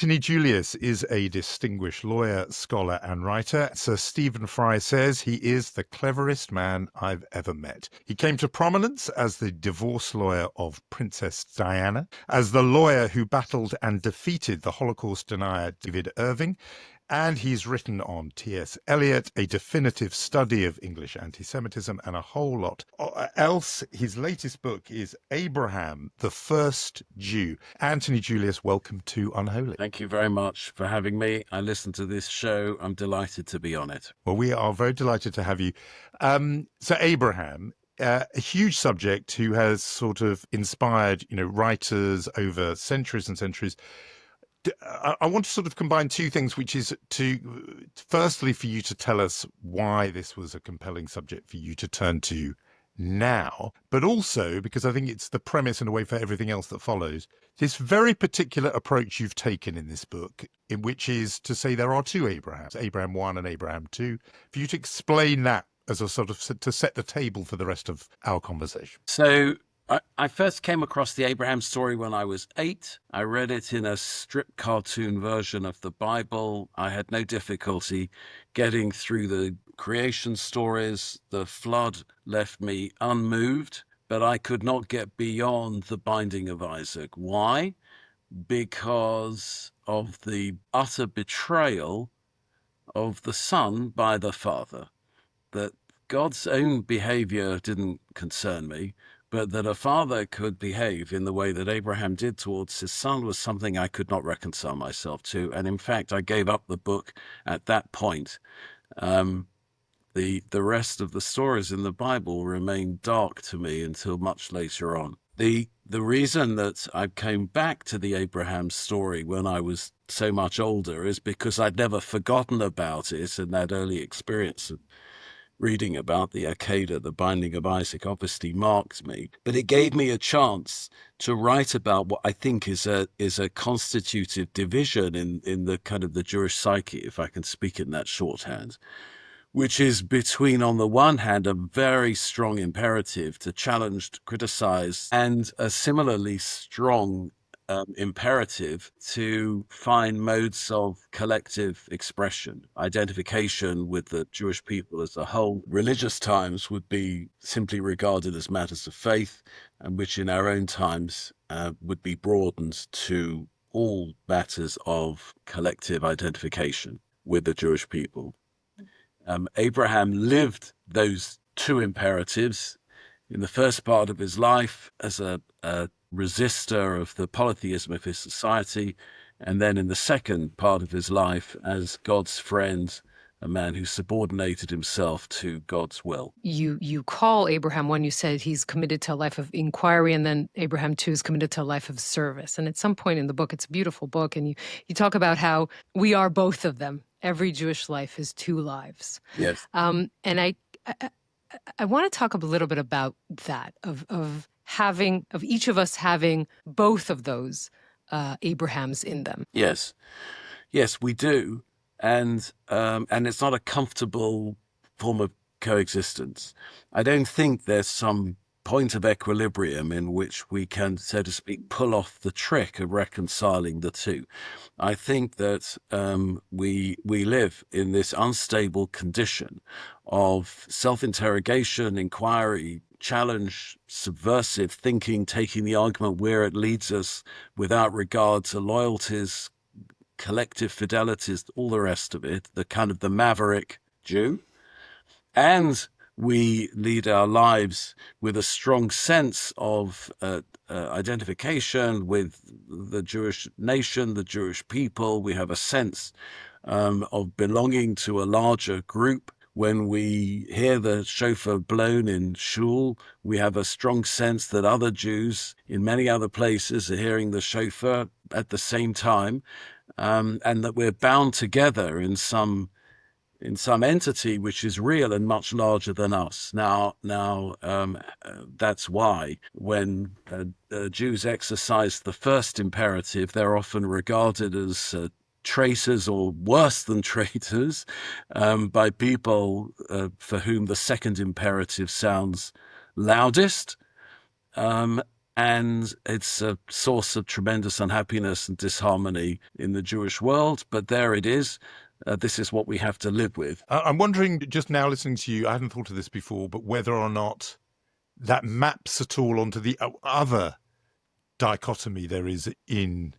Anthony Julius is a distinguished lawyer, scholar, and writer. Sir Stephen Fry says he is the cleverest man I've ever met. He came to prominence as the divorce lawyer of Princess Diana, as the lawyer who battled and defeated the Holocaust denier David Irving, and he's written on T.S. Eliot, a definitive study of English antisemitism, and a whole lot else. His latest book is Abraham, the First Jew. Anthony Julius, welcome to Unholy. Thank you very much for having me. I listen to this show. I'm delighted to be on it. Well, we are very delighted to have you. So Abraham, a huge subject who has sort of inspired, writers over centuries and centuries. I want to sort of combine two things, which is firstly, for you to tell us why this was a compelling subject for you to turn to now, but also because I think it's the premise and a way for everything else that follows. This very particular approach you've taken in this book, in which is to say there are two Abrahams, Abraham 1 and Abraham 2, for you to explain that as a sort of to set the table for the rest of our conversation. So I first came across the Abraham story when I was 8. I read it in a strip cartoon version of the Bible. I had no difficulty getting through the creation stories. The flood left me unmoved, but I could not get beyond the binding of Isaac. Why? Because of the utter betrayal of the son by the father. That God's own behavior didn't concern me, but that a father could behave in the way that Abraham did towards his son was something I could not reconcile myself to. And in fact, I gave up the book at that point. The rest of the stories in the Bible remained dark to me until much later on. The reason that I came back to the Abraham story when I was so much older is because I'd never forgotten about it, and that early experience of reading about the Akedah, the binding of Isaac, obviously marked me. But it gave me a chance to write about what I think is a constitutive division in the kind of the Jewish psyche, if I can speak in that shorthand, which is between, on the one hand, a very strong imperative to challenge, to criticize, and a similarly strong imperative to find modes of collective expression, identification with the Jewish people as a whole. Religious times would be simply regarded as matters of faith, and which in our own times would be broadened to all matters of collective identification with the Jewish people. Abraham lived those two imperatives in the first part of his life as a resistor of the polytheism of his society, and then in the second part of his life as God's friend, a man who subordinated himself to God's will. You call Abraham 1, you said he's committed to a life of inquiry, and then Abraham 2 is committed to a life of service. And at some point in the book, it's a beautiful book, and you talk about how we are both of them. Every Jewish life is two lives. Yes. And I want to talk a little bit about that, of each of us having both of those Abrahams in them. Yes, we do, and it's not a comfortable form of coexistence. I don't think there's some point of equilibrium in which we can, so to speak, pull off the trick of reconciling the two. I think that we live in this unstable condition of self-interrogation, inquiry, challenge, subversive thinking, taking the argument where it leads us without regard to loyalties, collective fidelities, all the rest of it, the kind of the maverick Jew. And we lead our lives with a strong sense of identification with the Jewish nation, the Jewish people. We have a sense of belonging to a larger group. When we hear the shofar blown in shul, we have a strong sense that other Jews in many other places are hearing the shofar at the same time, and that we're bound together in some entity which is real and much larger than us. Now, that's why when Jews exercise the first imperative, they're often regarded as traitors, or worse than traitors, by people for whom the second imperative sounds loudest. And and it's a source of tremendous unhappiness and disharmony in the Jewish world. But there it is. This is what we have to live with. I'm wondering, just now listening to you, I hadn't thought of this before, but whether or not that maps at all onto the other dichotomy there is in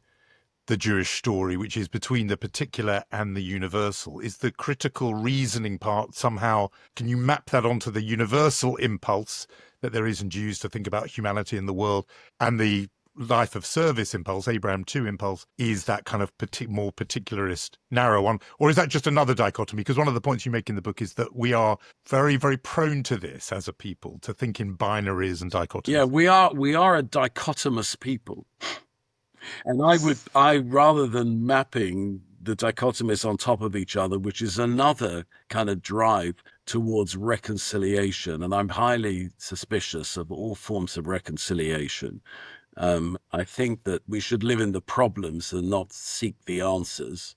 the Jewish story, which is between the particular and the universal. Is the critical reasoning part somehow, can you map that onto the universal impulse that there is in Jews to think about humanity in the world, and the life of service impulse, Abraham 2 impulse, is that kind of more particularist, narrow one? Or is that just another dichotomy? Because one of the points you make in the book is that we are very, very prone to this as a people, to think in binaries and dichotomies. Yeah, we are a dichotomous people. And I rather than mapping the dichotomies on top of each other, which is another kind of drive towards reconciliation, and I'm highly suspicious of all forms of reconciliation. I think that we should live in the problems and not seek the answers.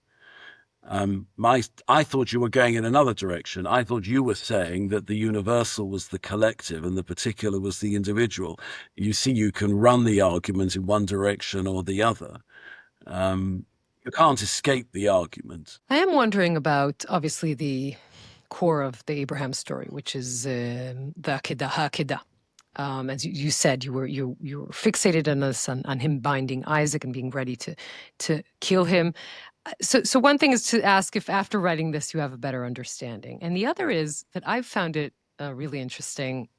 I thought you were going in another direction. I thought you were saying that the universal was the collective and the particular was the individual. You see, you can run the argument in one direction or the other. You can't escape the argument. I am wondering about, obviously, the core of the Abraham story, which is the Akedah. As you said, you were fixated on this, on him binding Isaac and being ready to kill him. So one thing is to ask if after writing this you have a better understanding, and the other is that I've found it really interesting.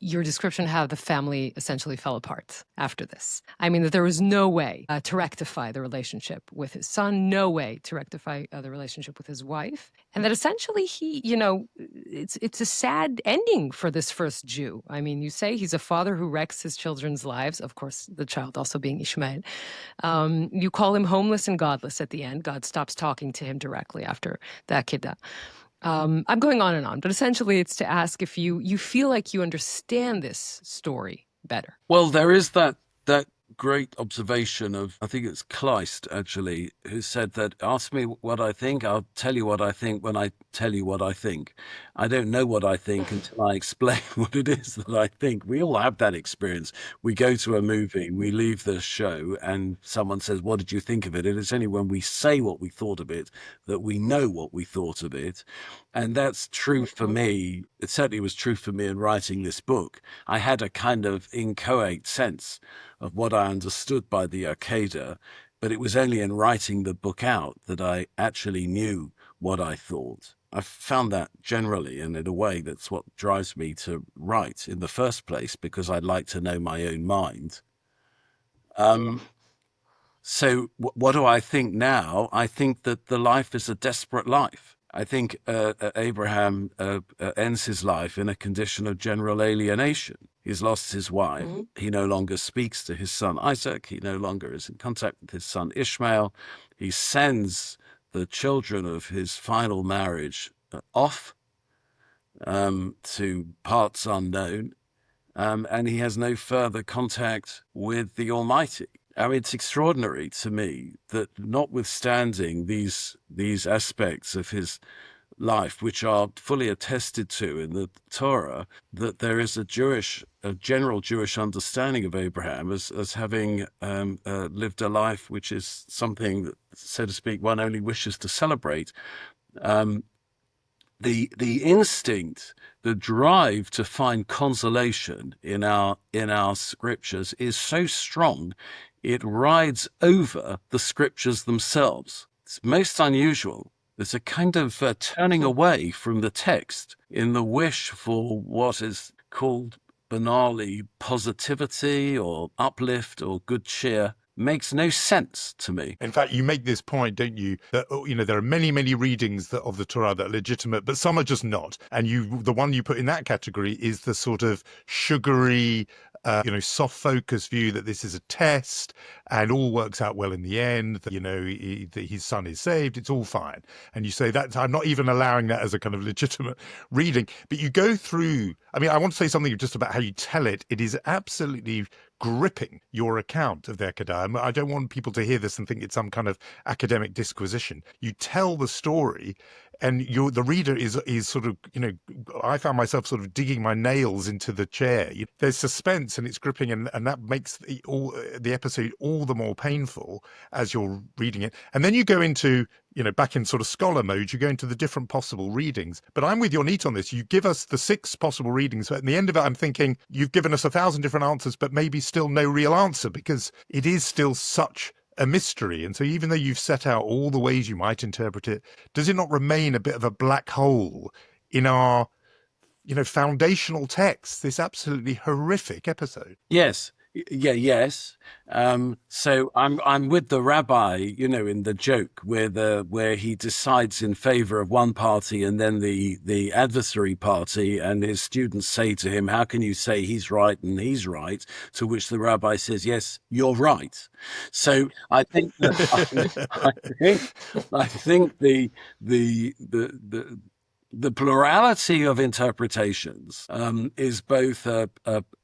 Your description of how the family essentially fell apart after this. I mean, that there was no way to rectify the relationship with his son, no way to rectify the relationship with his wife, and that essentially he, it's a sad ending for this first Jew. I mean, you say he's a father who wrecks his children's lives, of course, the child also being Ishmael. You call him homeless and godless at the end. God stops talking to him directly after the Akedah. I'm going on, but essentially it's to ask if you feel like you understand this story better. Well, there is that great observation of, I think it's Kleist actually, who said that, ask me what I think, I'll tell you what I think when I tell you what I think. I don't know what I think until I explain what it is that I think. We all have that experience. We go to a movie, we leave the show, and someone says, what did you think of it? And it's only when we say what we thought of it that we know what we thought of it. And that's true for me. It certainly was true for me in writing this book. I had a kind of inchoate sense of what I understood by the Akedah, but it was only in writing the book out that I actually knew what I thought. I found that generally, and in a way, that's what drives me to write in the first place, because I'd like to know my own mind. So what do I think now? I think that the life is a desperate life. I think Abraham ends his life in a condition of general alienation. He's lost his wife. Mm-hmm. He no longer speaks to his son Isaac. He no longer is in contact with his son Ishmael. He sends the children of his final marriage off to parts unknown, and he has no further contact with the Almighty. I mean, it's extraordinary to me that, notwithstanding these aspects of his life, which are fully attested to in the Torah, that there is a general Jewish understanding of Abraham as having lived a life which is something that, so to speak, one only wishes to celebrate. The instinct, the drive to find consolation in our scriptures is so strong, it rides over the scriptures themselves. It's most unusual. There's a kind of turning away from the text in the wish for what is called banally positivity or uplift or good cheer. Makes no sense to me. In fact, you make this point, don't you, that there are many, many readings of the Torah that are legitimate, but some are just not. And the one you put in that category is the sort of sugary, soft focus view that this is a test and all works out well in the end, that, that his son is saved, it's all fine. And you say that I'm not even allowing that as a kind of legitimate reading. But you go through, I mean, I want to say something just about how you tell it. It is absolutely gripping, your account of the Akedah. I don't want people to hear this and think it's some kind of academic disquisition. You tell the story and the reader is sort of, I found myself sort of digging my nails into the chair. There's suspense and it's gripping, and that makes the episode all the more painful as you're reading it. And then you go into, back in sort of scholar mode, you go into the different possible readings. But I'm with Yonit on this. You give us the 6 possible readings, but at the end of it, I'm thinking you've given us 1,000 different answers, but maybe still no real answer, because it is still such a mystery. And so even though you've set out all the ways you might interpret it, does it not remain a bit of a black hole in our, foundational text, this absolutely horrific episode? Yes. Yes. So I'm with the rabbi, in the joke where he decides in favor of one party and then the adversary party, and his students say to him, "How can you say he's right and he's right?" To which the rabbi says, "Yes, you're right." So I think I think the plurality of interpretations is both,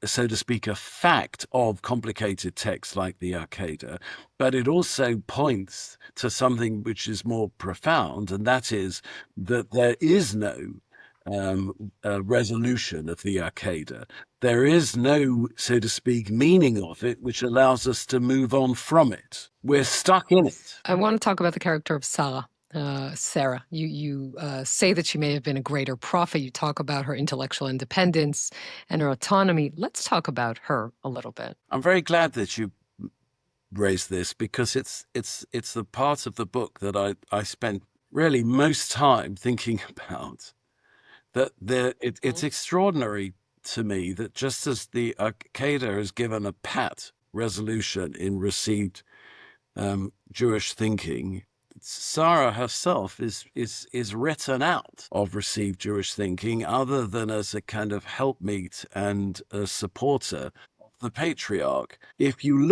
so to speak, a fact of complicated texts like the Arcada, but it also points to something which is more profound, and that is that there is no resolution of the Arcada. There is no, so to speak, meaning of it, which allows us to move on from it. We're stuck in it. I want to talk about the character of Sarah. Sarah, you say that she may have been a greater prophet. You talk about her intellectual independence and her autonomy. Let's talk about her a little bit. I'm very glad that you raised this, because it's the part of the book that I spent really most time thinking about. That it's extraordinary to me that just as the Arcada has given a pat resolution in received Jewish thinking, Sarah herself is written out of received Jewish thinking, other than as a kind of helpmeet and a supporter of the patriarch. If you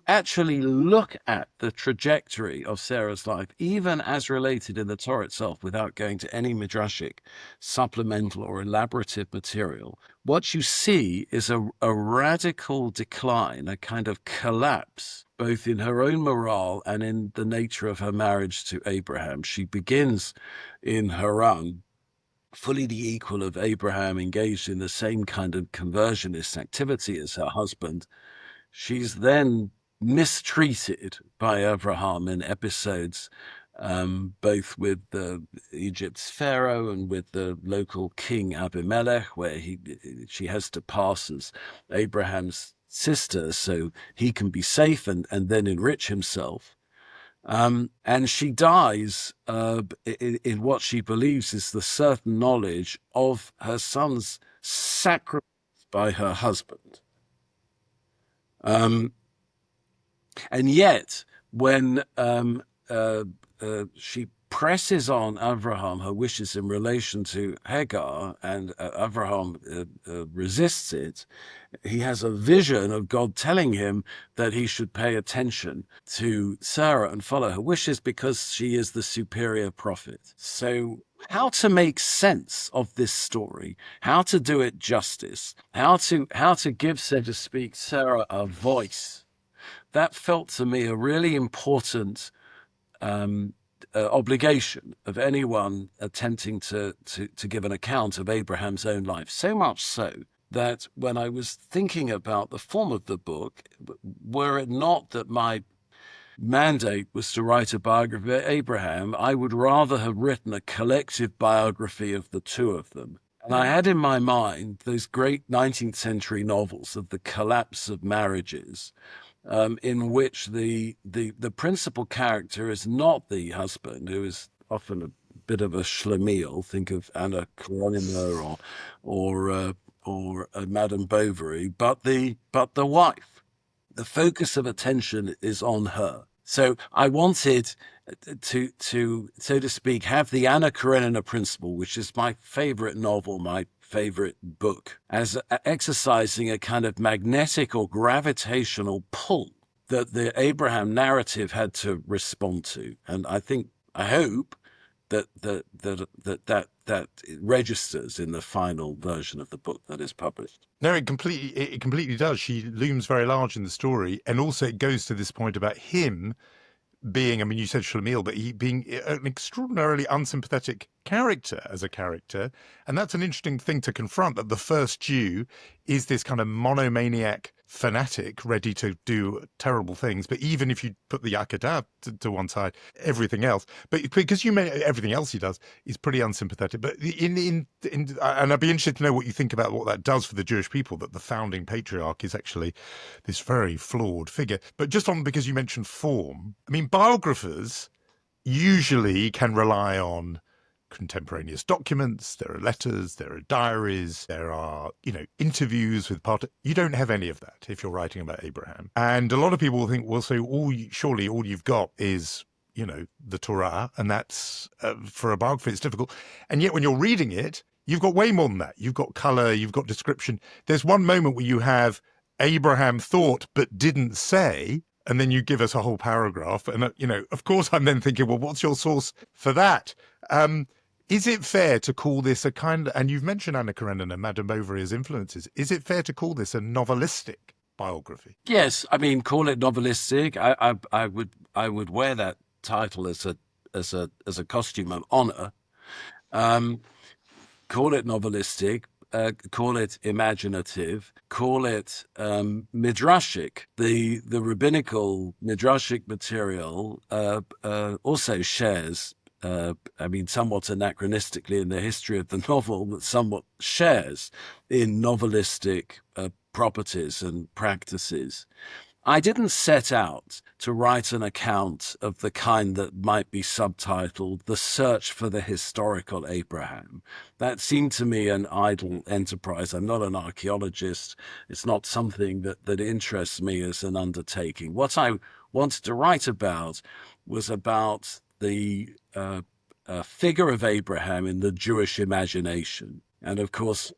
actually look at the trajectory of Sarah's life, even as related in the Torah itself, without going to any midrashic, supplemental or elaborative material, what you see is a radical decline, a kind of collapse, both in her own morale and in the nature of her marriage to Abraham. She begins in Haran, fully the equal of Abraham, engaged in the same kind of conversionist activity as her husband. She's then mistreated by Abraham in episodes, both with Egypt's pharaoh and with the local king Abimelech, where she has to pass as Abraham's sister so he can be safe and then enrich himself. And she dies in what she believes is the certain knowledge of her son's sacrifice by her husband. And yet, when she presses on Abraham her wishes in relation to Hagar, and Abraham resists it, he has a vision of God telling him that he should pay attention to Sarah and follow her wishes because she is the superior prophet. So how to make sense of this story, how to do it justice, how to give, so to speak, Sarah a voice, that felt to me a really important obligation of anyone attempting to give an account of Abraham's own life. So much so that when I was thinking about the form of the book, were it not that my mandate was to write a biography of Abraham, I would rather have written a collective biography of the two of them. And I had in my mind those great 19th century novels of the collapse of marriages, in which the principal character is not the husband, who is often a bit of a schlemiel. Think of Anna Karenina or Madame Bovary, but the wife. The focus of attention is on her. So I wanted to so to speak, have the Anna Karenina principle, which is my favorite novel, my favorite book, as exercising a kind of magnetic or gravitational pull that the Abraham narrative had to respond to. And I hope that it registers in the final version of the book that is published. No, it completely does. She looms very large in the story, and also it goes to this point about him being, I mean, you said Schlemiel, but he being an extraordinarily unsympathetic character as a character. And that's an interesting thing to confront, that the first Jew is this kind of monomaniac fanatic ready to do terrible things. But even if you put the Yakadah to one side, everything else, but because you meant everything else he does is pretty unsympathetic. But and I'd be interested to know what you think about what that does for the Jewish people, that the founding patriarch is actually this very flawed figure. But just on, because you mentioned form, I mean, biographers usually can rely on contemporaneous documents. There are letters, there are diaries, there are, interviews with you don't have any of that if you're writing about Abraham. And a lot of people think, well, so surely all you've got is, the Torah, and that's, for a biography, it's difficult. And yet when you're reading it, you've got way more than that. You've got color, you've got description. There's one moment where you have Abraham thought but didn't say, and then you give us a whole paragraph. And, of course, I'm then thinking, well, what's your source for that? Is it fair to call this a kind of, and you've mentioned Anna Karenina and Madame Bovary's influences, is it fair to call this a novelistic biography? Yes, I mean, call it novelistic. I would wear that title as a costume of honor. Call it novelistic. Call it imaginative, call it midrashic. The rabbinical midrashic material also shares, somewhat anachronistically in the history of the novel, but somewhat shares in novelistic properties and practices. I didn't set out to write an account of the kind that might be subtitled The Search for the Historical Abraham. That seemed to me an idle enterprise. I'm not an archaeologist. It's not something that interests me as an undertaking. What I wanted to write about was about the figure of Abraham in the Jewish imagination. And of course,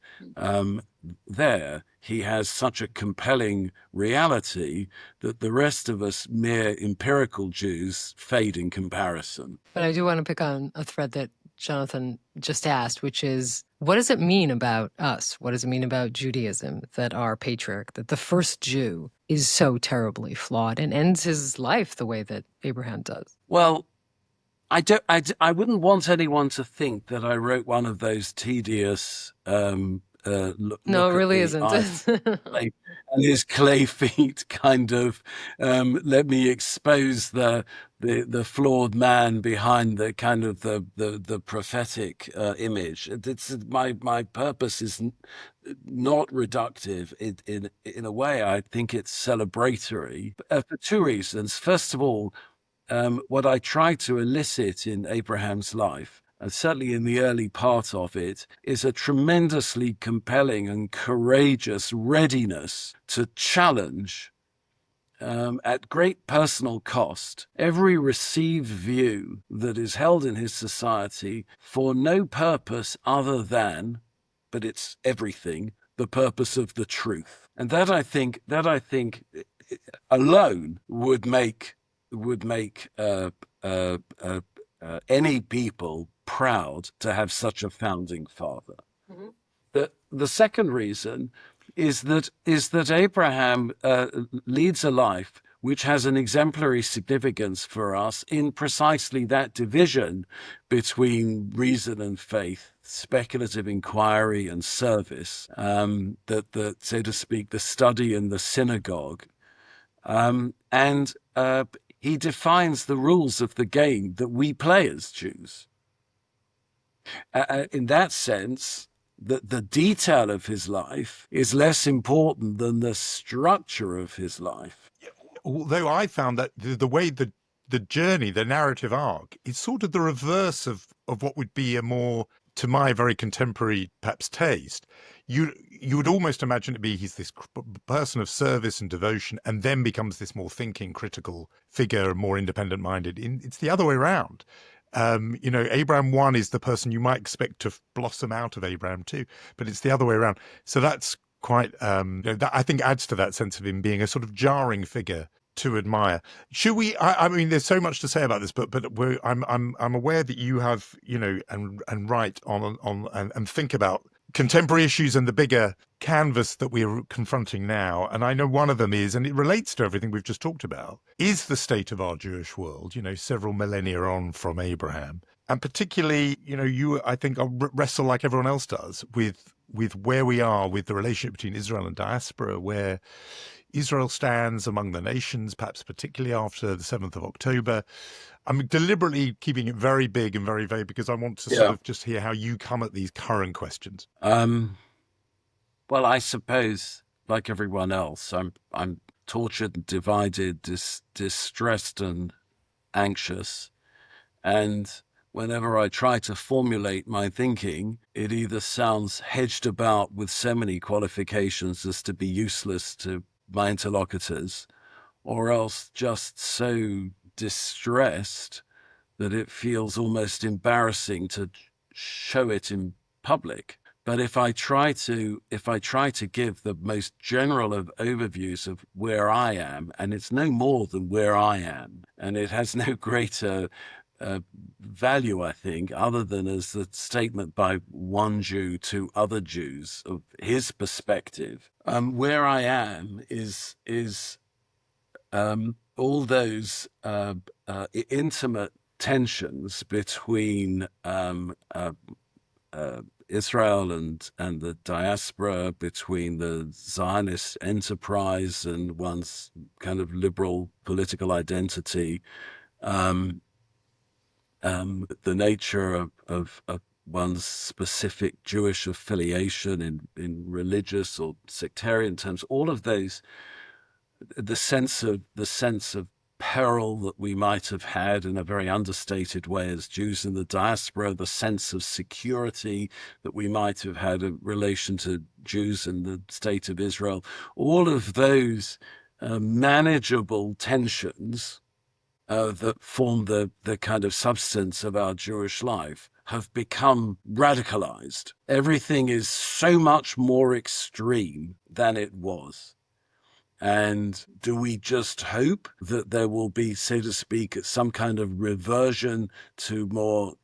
there he has such a compelling reality that the rest of us mere empirical Jews fade in comparison. But I do want to pick on a thread that Jonathan just asked, which is, what does it mean about us? What does it mean about Judaism that our patriarch, that the first Jew, is so terribly flawed and ends his life the way that Abraham does? Well, I wouldn't want anyone to think that I wrote one of those tedious no, it really isn't. And his clay feet kind of let me expose the flawed man behind the kind of the prophetic image. It's my purpose is not reductive. In a way, I think it's celebratory for two reasons. First of all, what I try to elicit in Abraham's life, and certainly in the early part of it, is a tremendously compelling and courageous readiness to challenge, at great personal cost, every received view that is held in his society for no purpose other than, but it's everything, the purpose of the truth. And that I think alone would make any people proud to have such a founding father. Mm-hmm. The second reason is that Abraham leads a life which has an exemplary significance for us in precisely that division between reason and faith, speculative inquiry and service, that so to speak, the study in the synagogue. He defines the rules of the game that we play as Jews. In that sense, the detail of his life is less important than the structure of his life. Although I found that the way the journey, the narrative arc, is sort of the reverse of what would be a more, to my very contemporary, perhaps, taste. You would almost imagine it be he's this person of service and devotion, and then becomes this more thinking, critical figure, more independent-minded. It's the other way around. Abraham 1 is the person you might expect to blossom out of Abraham 2, but it's the other way around. So that's quite, that I think adds to that sense of him being a sort of jarring figure to admire. Should we? I mean, there's so much to say about this, but I'm aware that you have, and write on and think about contemporary issues and the bigger canvas that we're confronting now. And I know one of them is, and it relates to everything we've just talked about, is the state of our Jewish world, several millennia on from Abraham. And particularly, you, I think, wrestle like everyone else does with where we are with the relationship between Israel and diaspora, where Israel stands among the nations, perhaps particularly after the 7th of October. I'm deliberately keeping it very big and very vague because I want to sort of just hear how you come at these current questions. Well, I suppose, like everyone else, I'm tortured and divided, distressed and anxious. And whenever I try to formulate my thinking, it either sounds hedged about with so many qualifications as to be useless to my interlocutors, or else just so distressed that it feels almost embarrassing to show it in public. But if I try to give the most general of overviews of where I am, and it's no more than where I am, and it has no greater value, I think, other than as the statement by one Jew to other Jews of his perspective. Where I am is all those intimate tensions between Israel and the diaspora, between the Zionist enterprise and one's kind of liberal political identity, the nature of one's specific Jewish affiliation in religious or sectarian terms, all of those, the sense of peril that we might have had in a very understated way as Jews in the diaspora, the sense of security that we might have had in relation to Jews in the state of Israel, all of those manageable tensions that form the kind of substance of our Jewish life have become radicalized. Everything is so much more extreme than it was. And do we just hope that there will be, so to speak, some kind of reversion to more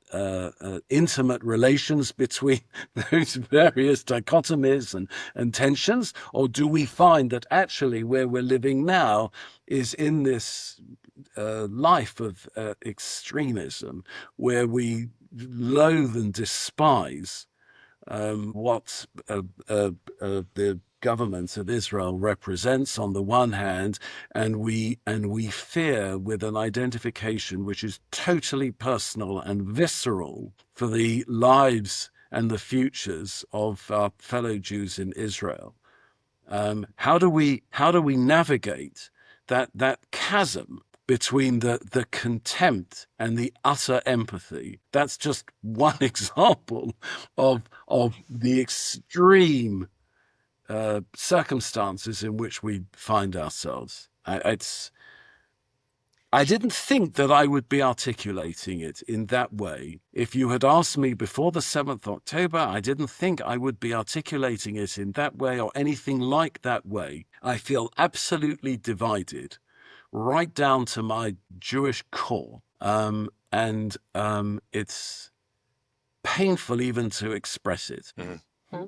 intimate relations between those various dichotomies and tensions? Or do we find that actually where we're living now is in this life of extremism, where we loathe and despise what the government of Israel represents on the one hand, and we fear with an identification which is totally personal and visceral for the lives and the futures of our fellow Jews in Israel. How do we navigate that chasm between the contempt and the utter empathy? That's just one example of the extreme circumstances in which we find ourselves. I didn't think that I would be articulating it in that way. If you had asked me before the 7th October, I didn't think I would be articulating it in that way or anything like that way. I feel absolutely divided, right down to my Jewish core. And it's painful even to express it. Mm-hmm.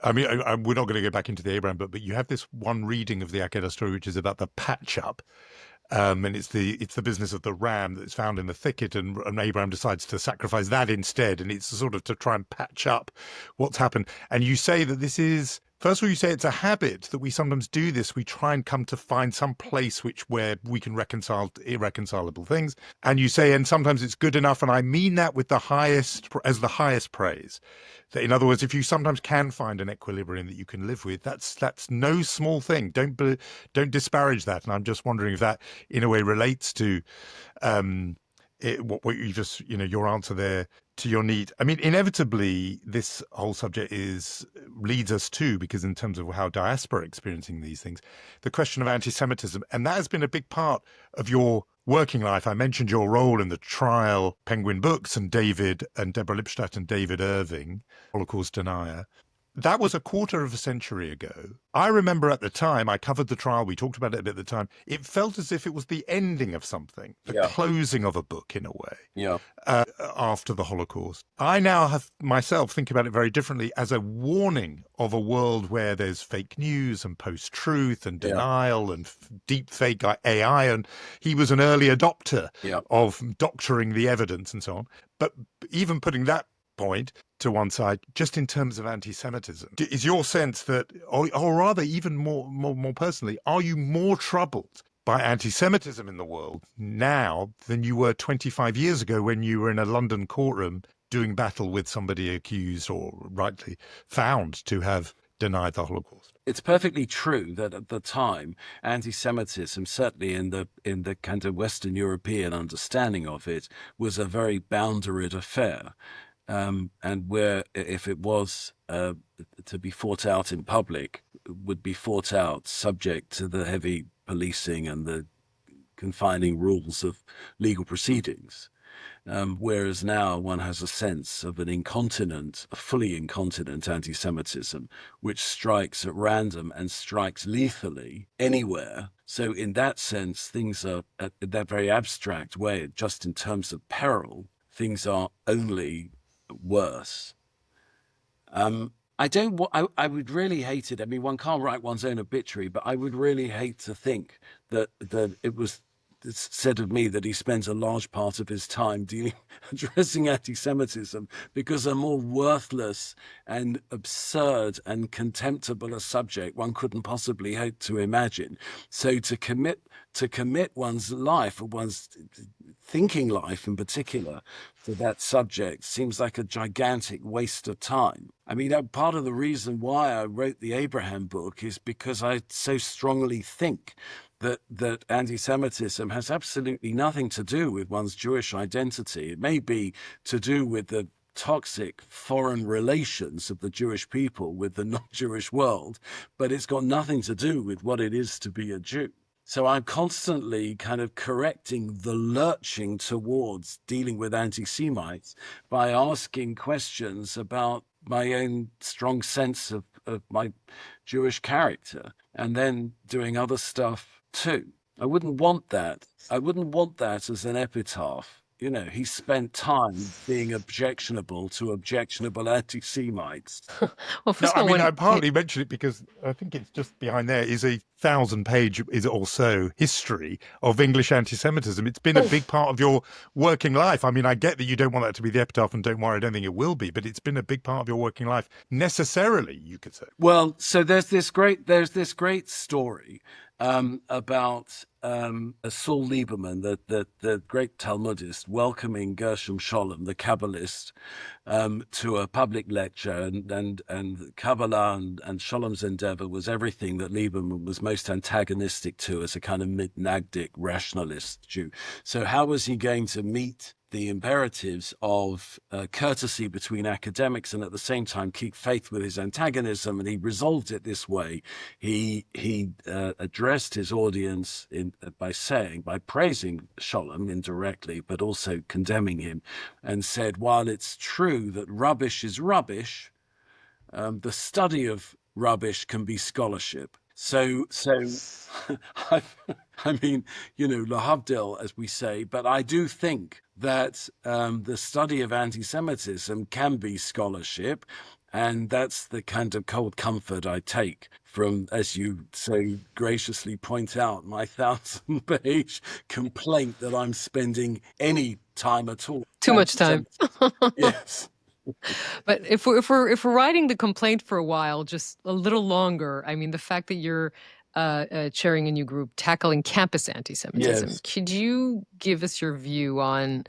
I mean, we're not going to go back into the Abraham book, but you have this one reading of the Akedah story, which is about the patch up. And it's the business of the ram that's found in the thicket, and Abraham decides to sacrifice that instead. And it's sort of to try and patch up what's happened. And you say that this is, first of all, you say it's a habit that we sometimes do this. We try and come to find some place where we can reconcile irreconcilable things. And you say, and sometimes it's good enough. And I mean that with the highest praise. That, in other words, if you sometimes can find an equilibrium that you can live with, that's no small thing. Don't disparage that. And I'm just wondering if that, in a way, relates to what you just, your answer there to your need. I mean, inevitably, this whole subject leads us to, because in terms of how diaspora are experiencing these things, the question of anti-Semitism, and that has been a big part of your working life. I mentioned your role in the trial Penguin Books and Deborah Lipstadt and David Irving, Holocaust denier. that was a quarter of a century ago. I remember at the time, I covered the trial, we talked about it a bit at the time, it felt as if it was the ending of something, the closing of a book in a way, after the Holocaust. I now have myself think about it very differently as a warning of a world where there's fake news and post-truth and denial and deep fake AI, and he was an early adopter of doctoring the evidence and so on. But even putting that point to one side, just in terms of anti-Semitism, is your sense that, or rather even more personally, are you more troubled by anti-Semitism in the world now than you were 25 years ago when you were in a London courtroom doing battle with somebody accused or rightly found to have denied the Holocaust? It's perfectly true that at the time, anti-Semitism, certainly in the kind of Western European understanding of it, was a very boundaried affair. And where, if it was to be fought out in public, would be fought out subject to the heavy policing and the confining rules of legal proceedings. Whereas now one has a sense of a fully incontinent anti-Semitism, which strikes at random and strikes lethally anywhere. So in that sense, things are, in that very abstract way, just in terms of peril, things are only worse. I would really hate it. I mean, one can't write one's own obituary, but I would really hate to think that it was said of me that he spends a large part of his time addressing anti-Semitism, because a more worthless and absurd and contemptible a subject one couldn't possibly hope to imagine. So to commit one's life, or one's thinking life in particular, to that subject seems like a gigantic waste of time. I mean, part of the reason why I wrote the Abraham book is because I so strongly think that anti-Semitism has absolutely nothing to do with one's Jewish identity. It may be to do with the toxic foreign relations of the Jewish people with the non-Jewish world, but it's got nothing to do with what it is to be a Jew. So I'm constantly kind of correcting the lurching towards dealing with anti-Semites by asking questions about my own strong sense of my Jewish character, and then doing other stuff too. I wouldn't want that. I wouldn't want that as an epitaph. You know, he spent time being objectionable to objectionable anti-Semites. Well, No, first of I all, mean, I partly mentioned it because I think it's just behind there is a 1,000-page, is it also history of English anti-Semitism. It's been a big part of your working life. I mean, I get that you don't want that to be the epitaph, and don't worry, I don't think it will be, but it's been a big part of your working life, necessarily, you could say. Well, so there's this great story about Saul Lieberman, the great Talmudist, welcoming Gershom Scholem, the Kabbalist, to a public lecture, and Kabbalah and Scholem's endeavor was everything that Lieberman was most antagonistic to as a kind of mid-Nagdic rationalist Jew. So how was he going to meet the imperatives of courtesy between academics and at the same time keep faith with his antagonism? And he resolved it this way. He addressed his audience by praising Scholem indirectly, but also condemning him, and said, while it's true that rubbish is rubbish, the study of rubbish can be scholarship. So I mean, you know, lahavdil, as we say, but I do think that the study of anti-Semitism can be scholarship, and that's the kind of cold comfort I take from, as you so graciously point out, my 1,000-page complaint that I'm spending any time at all. Too much time. Yes. But if we're writing the complaint for a while, just a little longer, I mean, the fact that you're chairing a new group tackling campus anti-Semitism, Yes. could you give us your view on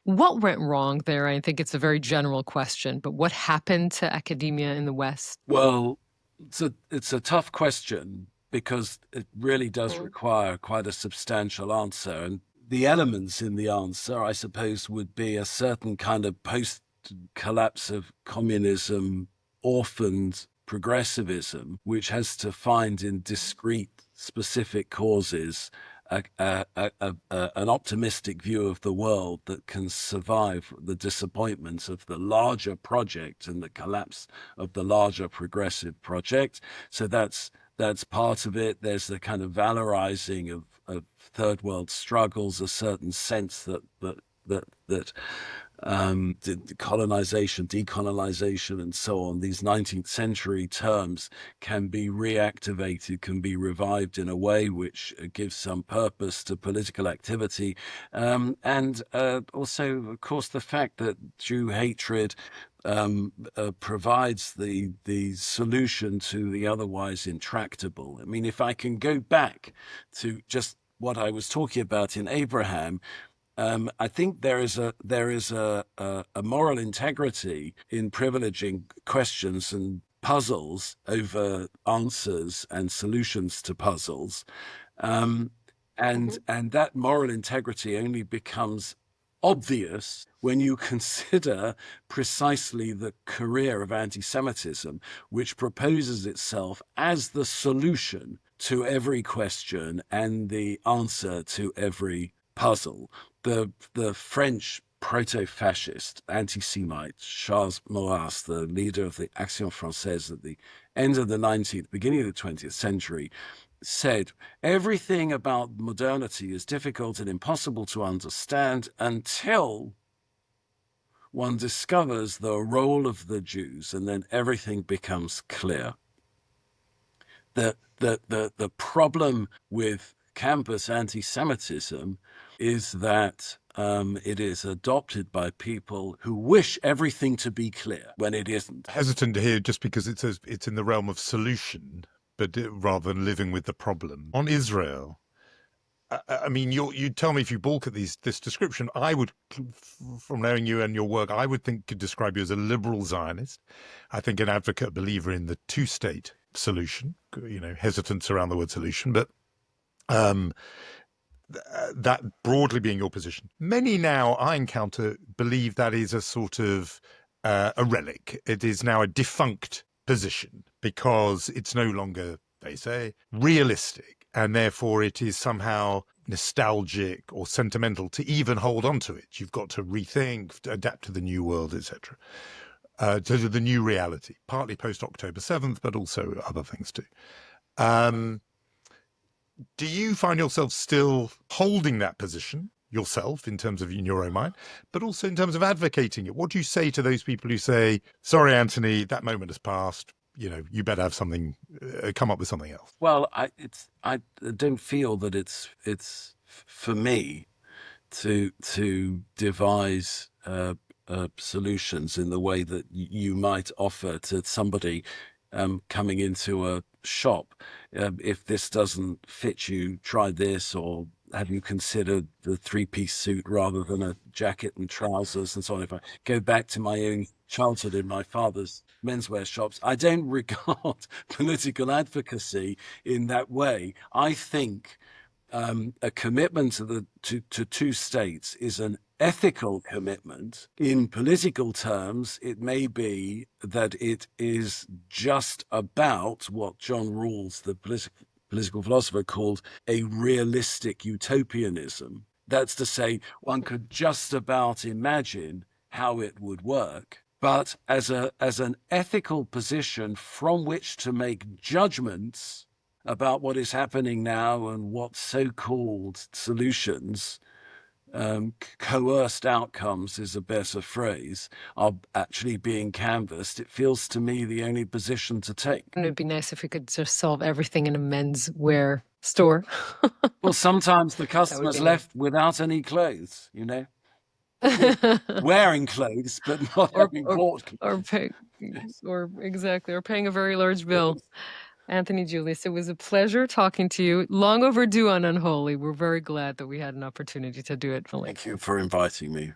what went wrong there? I think it's a very general question, but what happened to academia in the West? Well, it's a tough question because it really does require quite a substantial answer. And the elements in the answer, I suppose, would be a certain kind of post-collapse of communism, orphaned progressivism, which has to find in discrete, specific causes an optimistic view of the world that can survive the disappointments of the larger project and the collapse of the larger progressive project. So that's part of it. There's the kind of valorizing of third world struggles, a certain sense that colonization, decolonization, and so on, these 19th century terms can be reactivated, can be revived in a way which gives some purpose to political activity. And also, of course, the fact that Jew hatred provides the solution to the otherwise intractable. I mean, if I can go back to just what I was talking about in Abraham, I think there is a moral integrity in privileging questions and puzzles over answers and solutions to puzzles, and that moral integrity only becomes obvious when you consider precisely the career of anti-Semitism, which proposes itself as the solution to every question and the answer to every puzzle. The French proto-fascist anti-Semite Charles Maurras, the leader of the Action Française at the end of the 19th, beginning of the 20th century, said everything about modernity is difficult and impossible to understand until one discovers the role of the Jews, and then everything becomes clear. The problem with campus anti-Semitism is that it is adopted by people who wish everything to be clear when it isn't. Hesitant to hear just because it's in the realm of solution, but rather than living with the problem. On Israel, I mean, you tell me if you balk at this description. I would, from knowing you and your work, I would could describe you as a liberal Zionist. I think an advocate, believer in the two-state solution. Hesitance around the word solution, but that broadly being your position. Many now I encounter believe that is a sort of a relic. It is now a defunct position because it's no longer, they say, realistic, and therefore it is somehow nostalgic or sentimental to even hold on to it. You've got to rethink, adapt to the new world, etc., to the new reality, partly post-October 7th, but also other things too. Do you find yourself still holding that position yourself in terms of in your own mind, but also in terms of advocating it? What do you say to those people who say, sorry, Anthony, that moment has passed. You better have something, come up with something else? Well, I don't feel that it's for me to devise solutions in the way that you might offer to somebody coming into a shop. If this doesn't fit you, try this, or have you considered the three-piece suit rather than a jacket and trousers, and so on. If I go back to my own childhood in my father's menswear shops, I don't regard political advocacy in that way. I think a commitment to two states is an ethical commitment. In political terms, it may be that it is just about what John Rawls, the political philosopher, called a realistic utopianism. That's to say, one could just about imagine how it would work. But as an ethical position from which to make judgments about what is happening now and what so-called solutions, coerced outcomes is a better phrase, are actually being canvassed, it feels to me the only position to take. And it'd be nice if we could just solve everything in a menswear store. Well, sometimes the customer's left without any clothes, wearing clothes, but not having bought clothes. Or paying a very large bill. Anthony Julius, it was a pleasure talking to you. Long overdue on Unholy. We're very glad that we had an opportunity to do it. Thank you for inviting me.